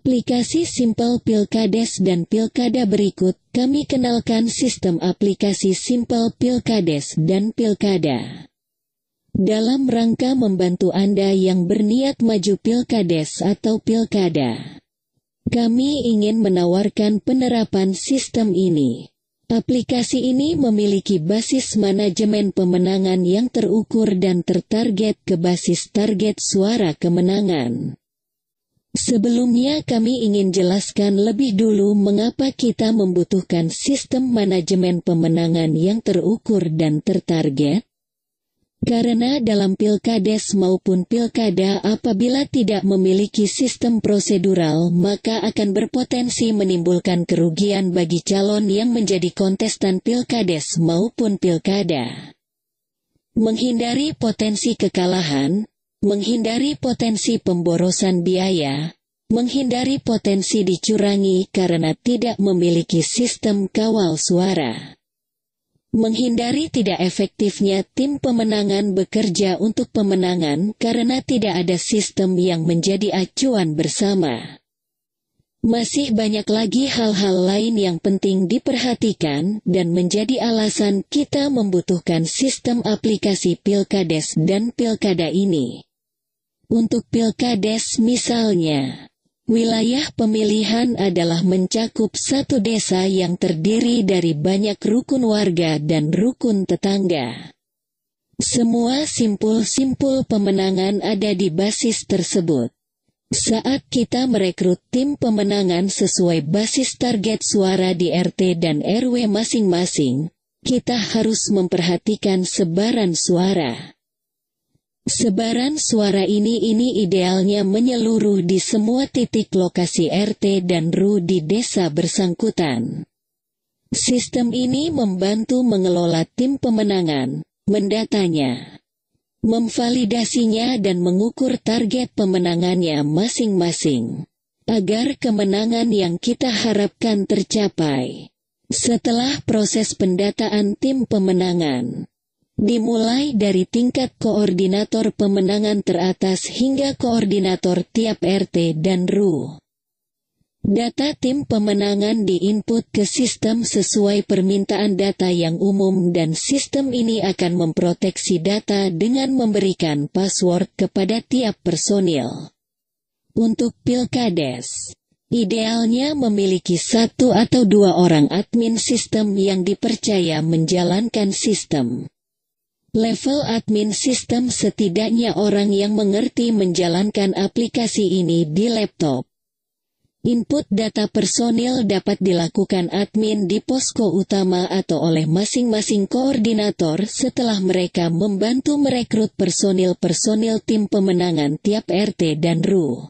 Aplikasi Simpel Pilkades dan Pilkada. Berikut kami kenalkan sistem aplikasi Simpel Pilkades dan Pilkada. Dalam rangka membantu Anda yang berniat maju Pilkades atau Pilkada, kami ingin menawarkan penerapan sistem ini. Aplikasi ini memiliki basis manajemen pemenangan yang terukur dan tertarget ke basis target suara kemenangan. Sebelumnya kami ingin jelaskan lebih dulu mengapa kita membutuhkan sistem manajemen pemenangan yang terukur dan tertarget. Karena dalam Pilkades maupun Pilkada apabila tidak memiliki sistem prosedural maka akan berpotensi menimbulkan kerugian bagi calon yang menjadi kontestan Pilkades maupun Pilkada. Menghindari potensi kekalahan, menghindari potensi pemborosan biaya, menghindari potensi dicurangi karena tidak memiliki sistem kawal suara. Menghindari tidak efektifnya tim pemenangan bekerja untuk pemenangan karena tidak ada sistem yang menjadi acuan bersama. Masih banyak lagi hal-hal lain yang penting diperhatikan dan menjadi alasan kita membutuhkan sistem aplikasi Pilkades dan Pilkada ini. Untuk Pilkades misalnya, wilayah pemilihan adalah mencakup satu desa yang terdiri dari banyak rukun warga dan rukun tetangga. Semua simpul-simpul pemenangan ada di basis tersebut. Saat kita merekrut tim pemenangan sesuai basis target suara di RT dan RW masing-masing, kita harus memperhatikan sebaran suara. Sebaran suara ini idealnya menyeluruh di semua titik lokasi RT dan RW di desa bersangkutan. Sistem ini membantu mengelola tim pemenangan, mendatanya, memvalidasinya dan mengukur target pemenangannya masing-masing, agar kemenangan yang kita harapkan tercapai. Setelah proses pendataan tim pemenangan, dimulai dari tingkat koordinator pemenangan teratas hingga koordinator tiap RT dan RW. Data tim pemenangan diinput ke sistem sesuai permintaan data yang umum dan sistem ini akan memproteksi data dengan memberikan password kepada tiap personil. Untuk Pilkades, idealnya memiliki 1 atau 2 orang admin sistem yang dipercaya menjalankan sistem. Level admin sistem setidaknya orang yang mengerti menjalankan aplikasi ini di laptop. Input data personil dapat dilakukan admin di posko utama atau oleh masing-masing koordinator setelah mereka membantu merekrut personil-personil tim pemenangan tiap RT dan RW.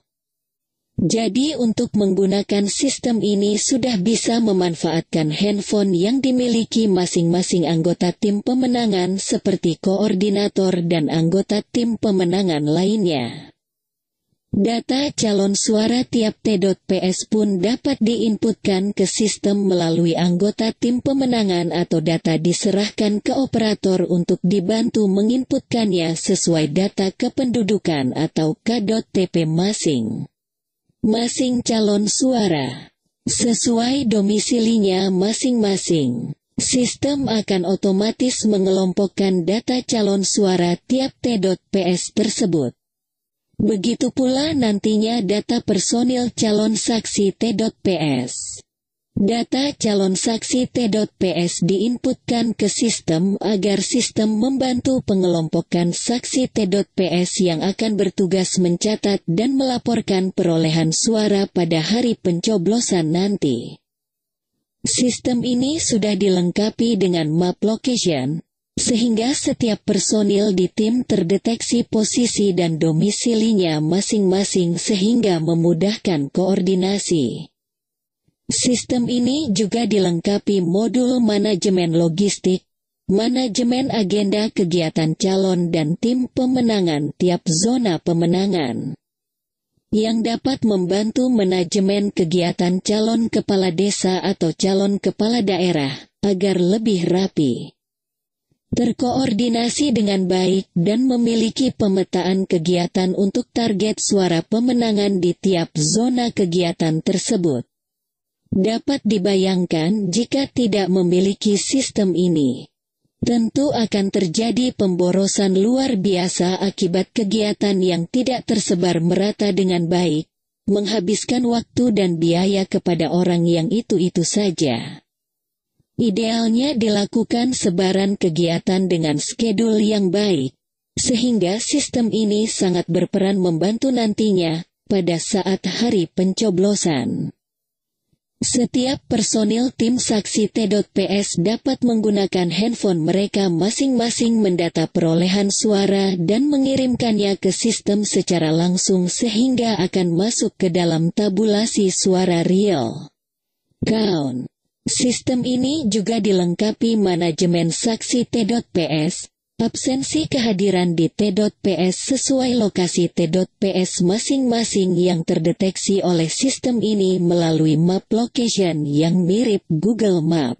Jadi untuk menggunakan sistem ini sudah bisa memanfaatkan handphone yang dimiliki masing-masing anggota tim pemenangan seperti koordinator dan anggota tim pemenangan lainnya. Data calon suara tiap T.PS pun dapat diinputkan ke sistem melalui anggota tim pemenangan atau data diserahkan ke operator untuk dibantu menginputkannya sesuai data kependudukan atau KTP masing calon suara, sesuai domisilinya masing-masing. Sistem akan otomatis mengelompokkan data calon suara tiap T.PS tersebut. Begitu pula nantinya data personil calon saksi T.PS. Data calon saksi T.PS diinputkan ke sistem agar sistem membantu pengelompokan saksi T.PS yang akan bertugas mencatat dan melaporkan perolehan suara pada hari pencoblosan nanti. Sistem ini sudah dilengkapi dengan map location, sehingga setiap personil di tim terdeteksi posisi dan domisilinya masing-masing sehingga memudahkan koordinasi. Sistem ini juga dilengkapi modul manajemen logistik, manajemen agenda kegiatan calon dan tim pemenangan tiap zona pemenangan, yang dapat membantu manajemen kegiatan calon kepala desa atau calon kepala daerah agar lebih rapi. terkoordinasi dengan baik dan memiliki pemetaan kegiatan untuk target suara pemenangan di tiap zona kegiatan tersebut. Dapat dibayangkan jika tidak memiliki sistem ini, tentu akan terjadi pemborosan luar biasa akibat kegiatan yang tidak tersebar merata dengan baik, menghabiskan waktu dan biaya kepada orang yang itu-itu saja. Idealnya dilakukan sebaran kegiatan dengan skedul yang baik, sehingga sistem ini sangat berperan membantu nantinya pada saat hari pencoblosan. Setiap personil tim saksi T.PS dapat menggunakan handphone mereka masing-masing mendata perolehan suara dan mengirimkannya ke sistem secara langsung sehingga akan masuk ke dalam tabulasi suara real count. Sistem ini juga dilengkapi manajemen saksi T.PS, absensi kehadiran di T.PS sesuai lokasi T.PS masing-masing yang terdeteksi oleh sistem ini melalui map location yang mirip Google Map.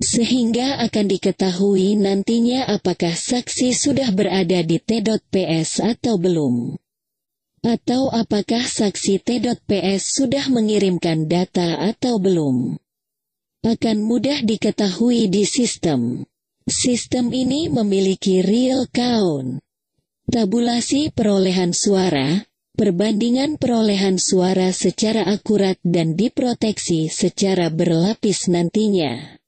Sehingga akan diketahui nantinya apakah saksi sudah berada di T.PS atau belum. Atau apakah saksi T.PS sudah mengirimkan data atau belum. Akan mudah diketahui di sistem. Sistem ini memiliki real count, tabulasi perolehan suara, perbandingan perolehan suara secara akurat dan diproteksi secara berlapis nantinya.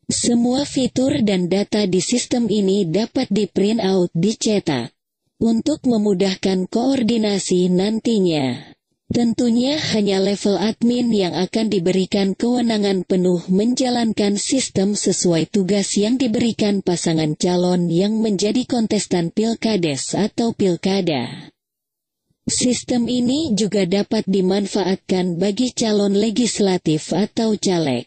Semua fitur dan data di sistem ini dapat di-print out dicetak, untuk memudahkan koordinasi nantinya. Tentunya hanya level admin yang akan diberikan kewenangan penuh menjalankan sistem sesuai tugas yang diberikan pasangan calon yang menjadi kontestan pilkades atau pilkada. Sistem ini juga dapat dimanfaatkan bagi calon legislatif atau caleg.